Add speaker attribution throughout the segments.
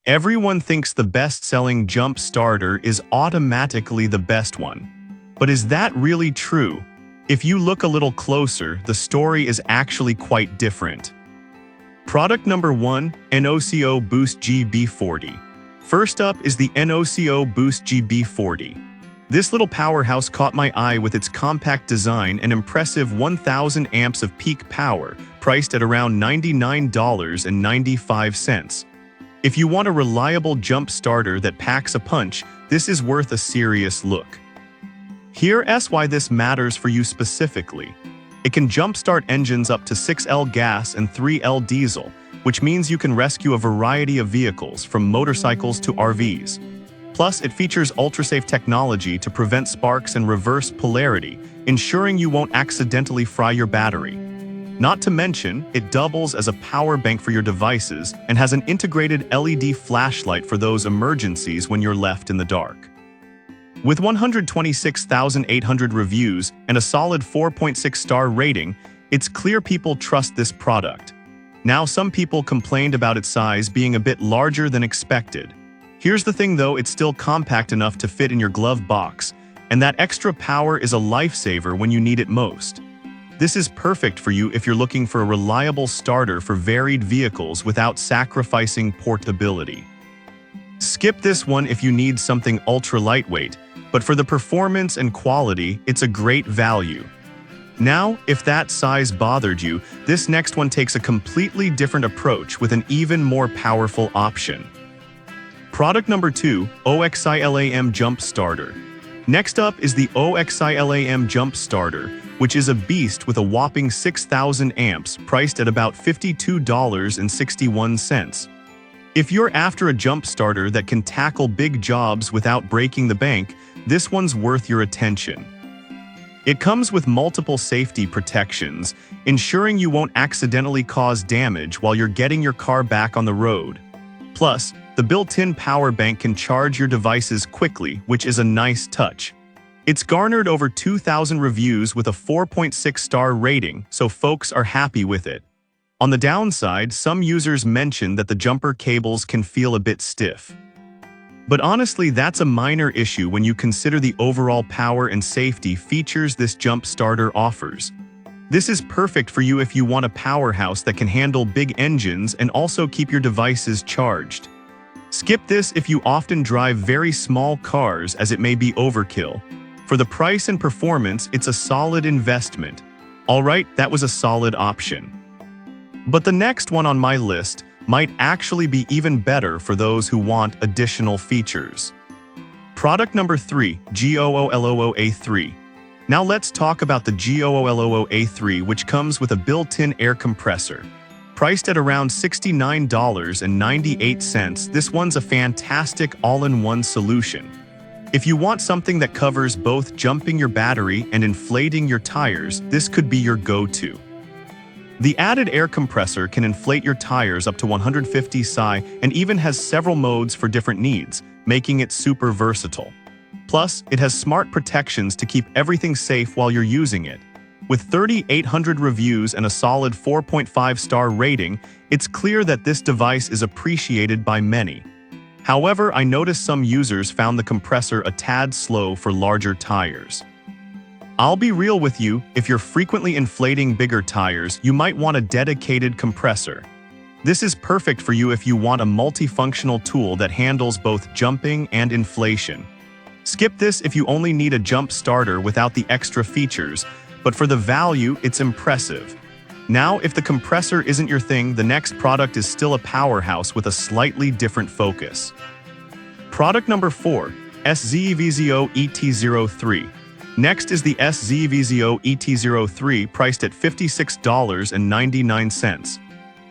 Speaker 1: Everyone thinks the best-selling jump starter is automatically the best one. But is that really true? If you look a little closer, the story is actually quite different. Product number 1, NOCO Boost GB40. First up is the NOCO Boost GB40. This little powerhouse caught my eye with its compact design and impressive 1000 amps of peak power, priced at around $99.95. If you want a reliable jump starter that packs a punch, this is worth a serious look. Here's why this matters for you specifically. It can jumpstart engines up to 6L gas and 3L diesel, which means you can rescue a variety of vehicles from motorcycles to RVs. Plus, it features ultra-safe technology to prevent sparks and reverse polarity, ensuring you won't accidentally fry your battery. Not to mention, it doubles as a power bank for your devices and has an integrated LED flashlight for those emergencies when you're left in the dark. With 126,800 reviews and a solid 4.6-star rating, it's clear people trust this product. Now, some people complained about its size being a bit larger than expected. Here's the thing though, it's still compact enough to fit in your glove box, and that extra power is a lifesaver when you need it most. This is perfect for you if you're looking for a reliable starter for varied vehicles without sacrificing portability. Skip this one if you need something ultra-lightweight, but for the performance and quality, it's a great value. Now, if that size bothered you, this next one takes a completely different approach with an even more powerful option. Product number 2, OXILAM Jump Starter. Next up is the OXILAM Jump Starter, which is a beast with a whopping 6,000 amps, priced at about $52.61. If you're after a jump starter that can tackle big jobs without breaking the bank, this one's worth your attention. It comes with multiple safety protections, ensuring you won't accidentally cause damage while you're getting your car back on the road. Plus, the built-in power bank can charge your devices quickly, which is a nice touch. It's garnered over 2,000 reviews with a 4.6-star rating, so folks are happy with it. On the downside, some users mention that the jumper cables can feel a bit stiff. But honestly, that's a minor issue when you consider the overall power and safety features this jump starter offers. This is perfect for you if you want a powerhouse that can handle big engines and also keep your devices charged. Skip this if you often drive very small cars, as it may be overkill. For the price and performance, it's a solid investment. Alright, that was a solid option. But the next one on my list might actually be even better for those who want additional features. Product number 3, GOOLOO-A3. Now let's talk about the GOOLOO-A3, which comes with a built-in air compressor. Priced at around $69.98, this one's a fantastic all-in-one solution. If you want something that covers both jumping your battery and inflating your tires, this could be your go-to. The added air compressor can inflate your tires up to 150 psi and even has several modes for different needs, making it super versatile. Plus, it has smart protections to keep everything safe while you're using it. With 3,800 reviews and a solid 4.5-star rating, it's clear that this device is appreciated by many. However, I noticed some users found the compressor a tad slow for larger tires. I'll be real with you, if you're frequently inflating bigger tires, you might want a dedicated compressor. This is perfect for you if you want a multifunctional tool that handles both jumping and inflation. Skip this if you only need a jump starter without the extra features, but for the value, it's impressive. Now, if the compressor isn't your thing, the next product is still a powerhouse with a slightly different focus. Product number 4, SZVZO ET03. Next is the SZVZO ET03, priced at $56.99.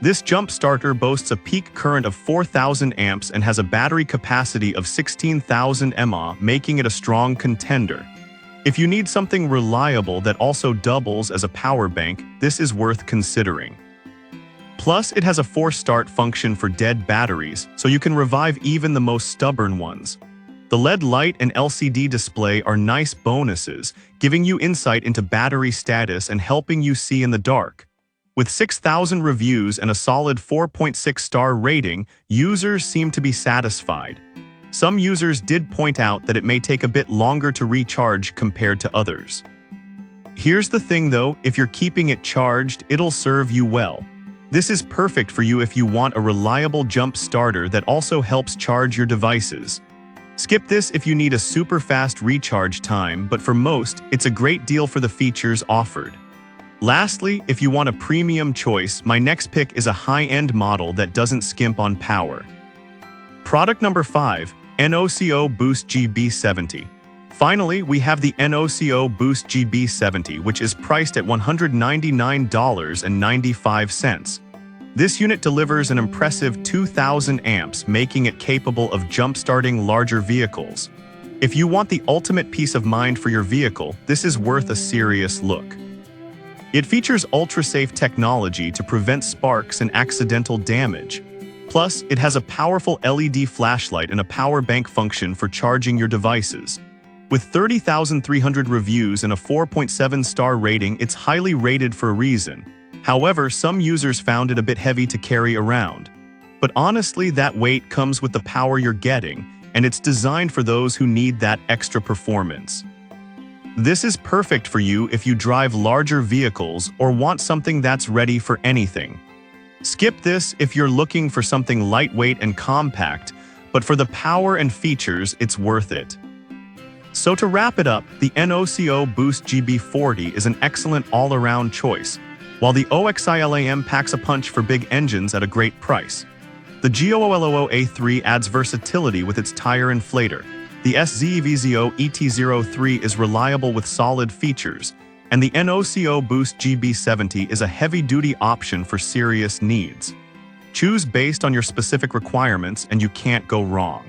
Speaker 1: This jump starter boasts a peak current of 4,000 amps and has a battery capacity of 16,000 mAh, making it a strong contender. If you need something reliable that also doubles as a power bank, this is worth considering. Plus, it has a force start function for dead batteries, so you can revive even the most stubborn ones. The LED light and LCD display are nice bonuses, giving you insight into battery status and helping you see in the dark. With 6,000 reviews and a solid 4.6-star rating, users seem to be satisfied. Some users did point out that it may take a bit longer to recharge compared to others. Here's the thing though, if you're keeping it charged, it'll serve you well. This is perfect for you if you want a reliable jump starter that also helps charge your devices. Skip this if you need a super fast recharge time, but for most, it's a great deal for the features offered. Lastly, if you want a premium choice, my next pick is a high-end model that doesn't skimp on power. Product number 5, NOCO Boost GB70. Finally, we have the NOCO Boost GB70, which is priced at $199.95. This unit delivers an impressive 2,000 amps, making it capable of jump-starting larger vehicles. If you want the ultimate peace of mind for your vehicle, this is worth a serious look. It features ultra-safe technology to prevent sparks and accidental damage. Plus, it has a powerful LED flashlight and a power bank function for charging your devices. With 30,300 reviews and a 4.7-star rating, it's highly rated for a reason. However, some users found it a bit heavy to carry around. But honestly, that weight comes with the power you're getting, and it's designed for those who need that extra performance. This is perfect for you if you drive larger vehicles or want something that's ready for anything. Skip this if you're looking for something lightweight and compact, but for the power and features, it's worth it. So to wrap it up, the NOCO Boost GB40 is an excellent all-around choice, while the OXILAM packs a punch for big engines at a great price. The GOOLOO A3 adds versatility with its tire inflator. The SZVZO ET03 is reliable with solid features, and the NOCO Boost GB70 is a heavy-duty option for serious needs. Choose based on your specific requirements and you can't go wrong.